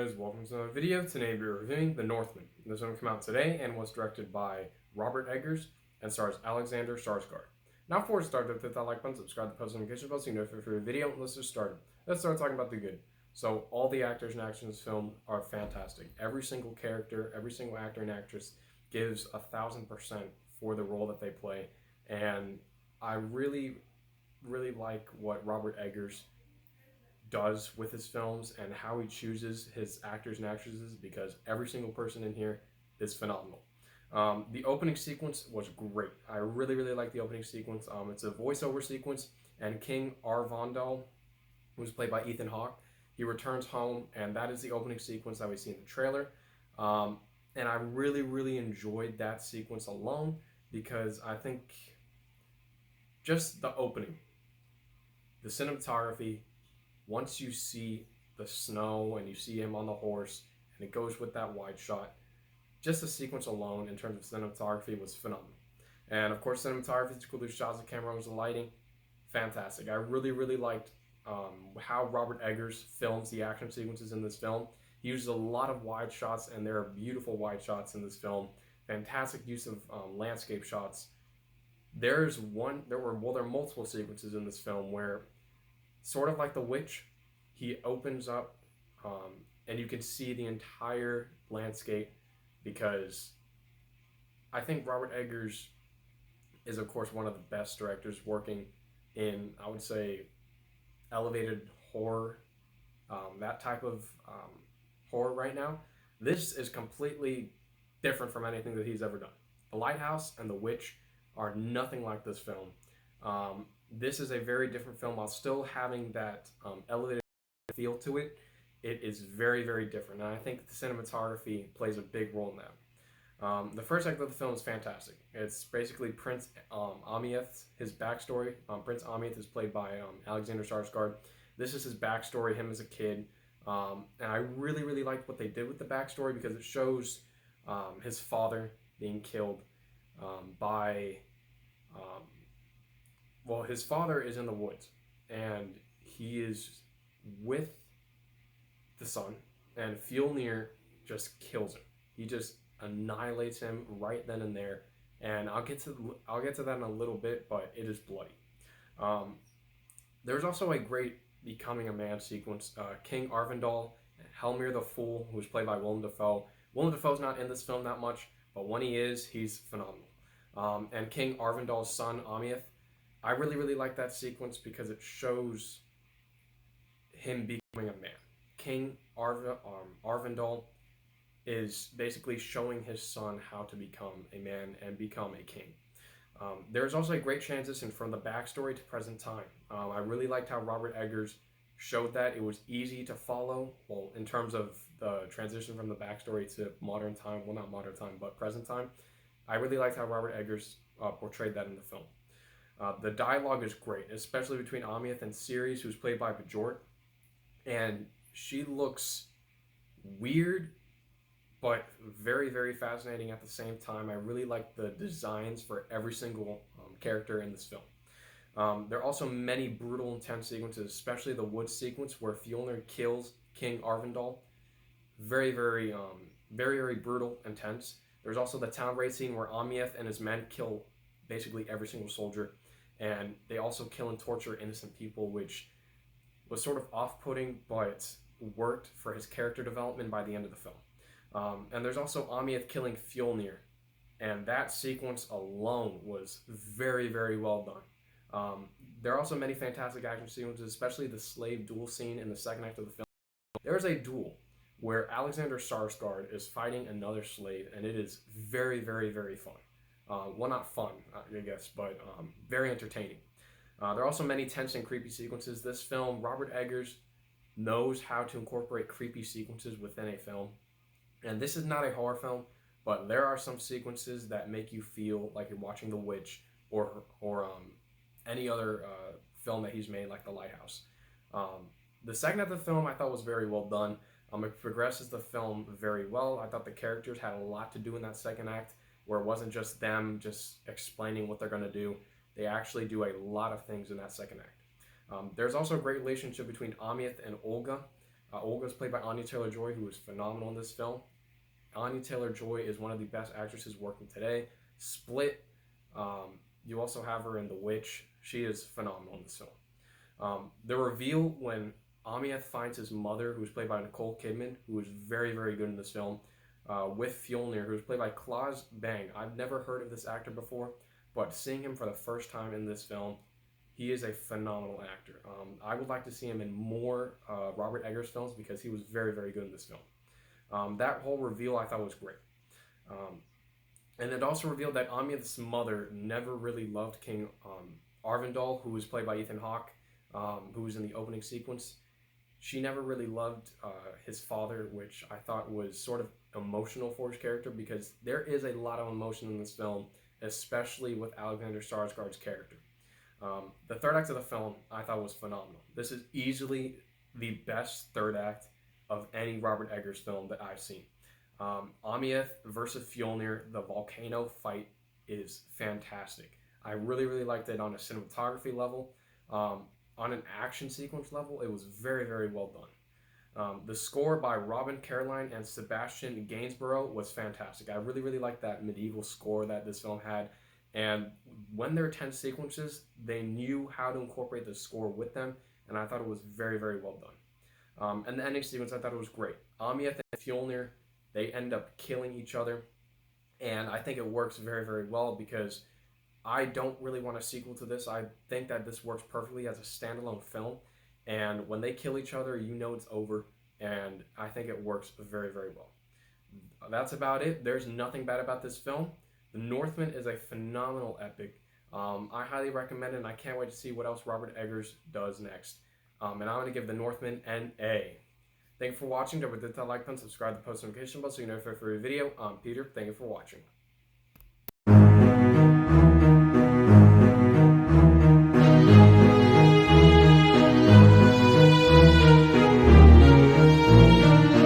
guys, welcome to another video. Today we're reviewing The Northman. This one came out today and was directed by Robert Eggers and stars Alexander Skarsgård. Now before we start, hit that like button, subscribe to the post notification bell so you know if you're for a video. Let's just start. Let's start talking about the good. So all the actors and actors in this film are fantastic. Every single character, every single actor and actress gives 1,000% for the role that they play. And I really like what Robert Eggers does with his films and how he chooses his actors and actresses, because every single person in here is phenomenal. The opening sequence was great. I really like the opening sequence. It's a voiceover sequence, and King Arvandal, who's played by Ethan Hawke, he returns home, and that is the opening sequence that we see in the trailer. And I really enjoyed that sequence alone, because I think just the opening, the cinematography, once you see the snow and you see him on the horse and it goes with that wide shot, just the sequence alone in terms of cinematography was phenomenal. And of course, cinematography includes shots of camera angles and lighting, fantastic. I really liked how Robert Eggers films the action sequences in this film. He uses a lot of wide shots, and there are beautiful wide shots in this film. Fantastic use of landscape shots. There were multiple sequences in this film where, sort of like The Witch, he opens up and you can see the entire landscape, because I think Robert Eggers is, of course, one of the best directors working in, I would say, elevated horror, that type of horror right now. This is completely different from anything that he's ever done. The Lighthouse and The Witch are nothing like this film. This is a very different film while still having that elevated feel to it. It is very different, and I think the cinematography plays a big role in that. The first act of the film is fantastic. It's basically Prince Amieth, his backstory. Prince Amieth is played by Alexander Skarsgård. This is his backstory, him as a kid, and I really liked what they did with the backstory, because it shows his father being killed by well, his father is in the woods, and he is with the son, and Fjolnir just kills him. He just annihilates him right then and there, and I'll get to that in a little bit, but it is bloody. There's also a great becoming a man sequence. King Arvandal, Helmir the Fool, who's played by Willem Dafoe. Willem Dafoe's not in this film that much, but when he is, he's phenomenal. And King Arvandal's son, Amieth, I really like that sequence, because it shows him becoming a man. King Arvandal is basically showing his son how to become a man and become a king. There's also a great transition from the backstory to present time. I really liked how Robert Eggers showed that. It was easy to follow, well, in terms of the transition from the backstory to modern time, well, not modern time, but present time. I really liked how Robert Eggers portrayed that in the film. The dialogue is great, especially between Amieth and Ceres, who's played by Bajort. And she looks weird, but very fascinating at the same time. I really like the designs for every single character in this film. There are also many brutal, intense sequences, especially the woods sequence where Fjolnir kills King Arvandal. Very brutal, intense. There's also the town raid scene where Amieth and his men kill basically every single soldier, and they also kill and torture innocent people, which was sort of off-putting, but worked for his character development by the end of the film. And there's also Amieth killing Fjolnir, and that sequence alone was very well done. There are also many fantastic action sequences, especially the slave duel scene in the second act of the film. There's a duel where Alexander Skarsgård is fighting another slave, and it is very fun. Well, not fun, I guess, but very entertaining. There are also many tense and creepy sequences. This film, Robert Eggers knows how to incorporate creepy sequences within a film. And this is not a horror film, but there are some sequences that make you feel like you're watching The Witch or any other film that he's made, like The Lighthouse. The second half of the film I thought was very well done. It progresses the film very well. I thought the characters had a lot to do in that second act, where it wasn't just them just explaining what they're going to do. They actually do a lot of things in that second act. There's also a great relationship between Amieth and Olga. Olga's played by Anya Taylor-Joy, who was phenomenal in this film. Anya Taylor-Joy is one of the best actresses working today. Split, you also have her in The Witch. She is phenomenal in this film. The reveal when Amieth finds his mother, who was played by Nicole Kidman, who was very, very good in this film, with Fjolnir, who was played by Klaus Bang. I've never heard of this actor before, but seeing him for the first time in this film, he is a phenomenal actor. I would like to see him in more Robert Eggers films because he was very, very good in this film. That whole reveal I thought was great. And it also revealed that Amieth's mother never really loved King Arvindal, who was played by Ethan Hawke, who was in the opening sequence. She never really loved his father, which I thought was sort of emotional for his character because there is a lot of emotion in this film, especially with Alexander Skarsgård's character. The third act of the film I thought was phenomenal. This is easily the best third act of any Robert Eggers film that I've seen. Amieth versus Fjolnir, the volcano fight is fantastic. I really, really liked it on a cinematography level. On an action sequence level, it was very, very well done. The score by Robin Caroline and Sebastian Gainsborough was fantastic. I really, really liked that medieval score that this film had. And when there were tense sequences, they knew how to incorporate the score with them, and I thought it was very, very well done. And the ending sequence, I thought it was great. Amieth and Fjolnir, they end up killing each other, and I think it works very, very well because I don't really want a sequel to this. I think that this works perfectly as a standalone film, and when they kill each other, you know it's over, and I think it works very, very well. That's about it. There's nothing bad about this film. The Northman is a phenomenal epic. I highly recommend it, and I can't wait to see what else Robert Eggers does next. And I'm going to give The Northman an A. Thank you for watching. Don't forget to like, and subscribe to the post notification bell so you know if I have a video. I'm Peter. Thank you for watching.